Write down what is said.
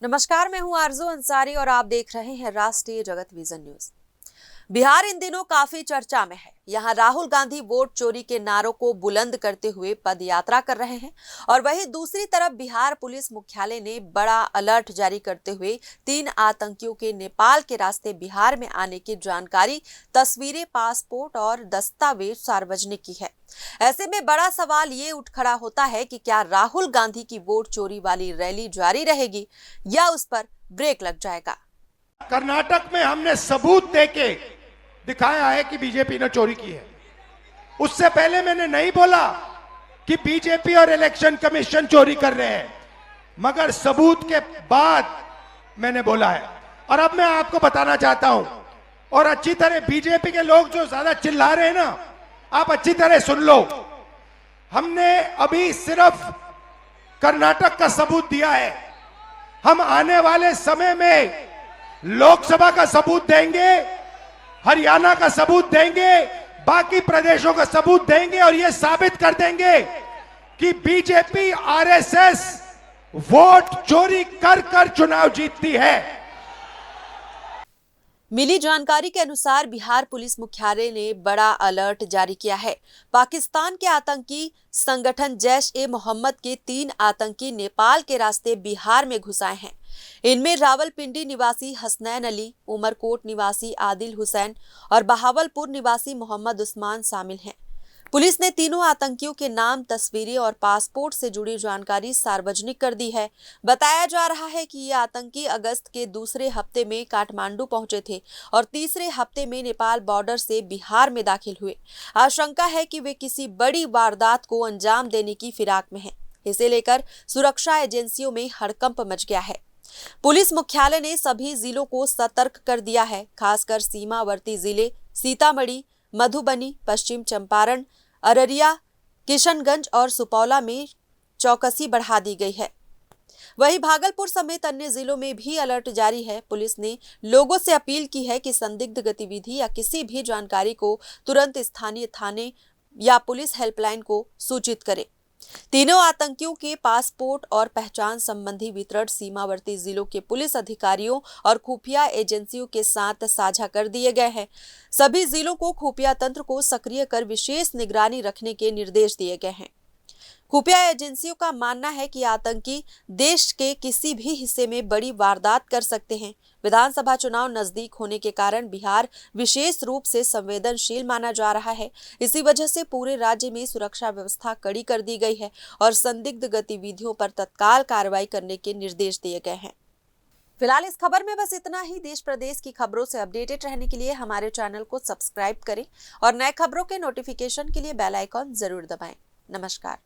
नमस्कार, मैं हूं आरजू अंसारी और आप देख रहे हैं राष्ट्रीय जगत विजन न्यूज। बिहार इन दिनों काफी चर्चा में है। यहां राहुल गांधी वोट चोरी के नारों को बुलंद करते हुए पद यात्रा कर रहे हैं और वहीं दूसरी तरफ बिहार पुलिस मुख्यालय ने बड़ा अलर्ट जारी करते हुए 3 आतंकियों के नेपाल के रास्ते बिहार में आने की जानकारी, तस्वीरें, पासपोर्ट और दस्तावेज सार्वजनिक की है। ऐसे में बड़ा सवाल ये उठ खड़ा होता है कि क्या राहुल गांधी की वोट चोरी वाली रैली जारी रहेगी या उस पर ब्रेक लग जाएगा। कर्नाटक में हमने सबूत देके दिखाया है कि बीजेपी ने चोरी की है। उससे पहले मैंने नहीं बोला कि बीजेपी और इलेक्शन कमीशन चोरी कर रहे हैं, मगर सबूत के बाद मैंने बोला है। और अब मैं आपको बताना चाहता हूं, और अच्छी तरह बीजेपी के लोग जो ज्यादा चिल्ला रहे हैं ना, आप अच्छी तरह सुन लो। हमने अभी सिर्फ कर्नाटक का सबूत दिया है, हम आने वाले समय में लोकसभा का सबूत देंगे, हरियाणा का सबूत देंगे, बाकी प्रदेशों का सबूत देंगे और यह साबित कर देंगे कि बीजेपी आरएसएस वोट चोरी कर कर चुनाव जीतती है। मिली जानकारी के अनुसार बिहार पुलिस मुख्यालय ने बड़ा अलर्ट जारी किया है। पाकिस्तान के आतंकी संगठन जैश-ए-मोहम्मद के 3 आतंकी नेपाल के रास्ते बिहार में घुस आए हैं। इनमें रावलपिंडी निवासी हसनैन अली, उमरकोट निवासी आदिल हुसैन और बहावलपुर निवासी मोहम्मद उस्मान शामिल हैं। पुलिस ने तीनों आतंकियों के नाम, तस्वीरें और पासपोर्ट से जुड़ी जानकारी सार्वजनिक कर दी है। बताया जा रहा है कि ये आतंकी अगस्त के दूसरे हफ्ते में काठमांडू पहुंचे थे और तीसरे हफ्ते में नेपाल बॉर्डर से बिहार में दाखिल हुए। आशंका है कि वे किसी बड़ी वारदात को अंजाम देने की फिराक में हैं। इसे लेकर सुरक्षा एजेंसियों में हड़कंप मच गया है। पुलिस मुख्यालय ने सभी जिलों को सतर्क कर दिया है। खासकर सीमावर्ती जिले सीतामढ़ी, मधुबनी, पश्चिम चंपारण, अररिया, किशनगंज और सुपौला में चौकसी बढ़ा दी गई है। वहीं भागलपुर समेत अन्य जिलों में भी अलर्ट जारी है। पुलिस ने लोगों से अपील की है कि संदिग्ध गतिविधि या किसी भी जानकारी को तुरंत स्थानीय थाने या पुलिस हेल्पलाइन को सूचित करें। तीनों आतंकियों के पासपोर्ट और पहचान संबंधी विवरण सीमावर्ती जिलों के पुलिस अधिकारियों और खुफिया एजेंसियों के साथ साझा कर दिए गए हैं। सभी जिलों को खुफिया तंत्र को सक्रिय कर विशेष निगरानी रखने के निर्देश दिए गए हैं। खुफिया एजेंसियों का मानना है कि आतंकी देश के किसी भी हिस्से में बड़ी वारदात कर सकते हैं। विधानसभा चुनाव नजदीक होने के कारण बिहार विशेष रूप से संवेदनशील माना जा रहा है। इसी वजह से पूरे राज्य में सुरक्षा व्यवस्था कड़ी कर दी गई है और संदिग्ध गतिविधियों पर तत्काल कार्रवाई करने के निर्देश दिए गए हैं। फिलहाल इस खबर में बस इतना ही। देश प्रदेश की खबरों से अपडेटेड रहने के लिए हमारे चैनल को सब्सक्राइब करें और नए खबरों के नोटिफिकेशन के लिए बेल आइकॉन जरूर दबाएं। नमस्कार।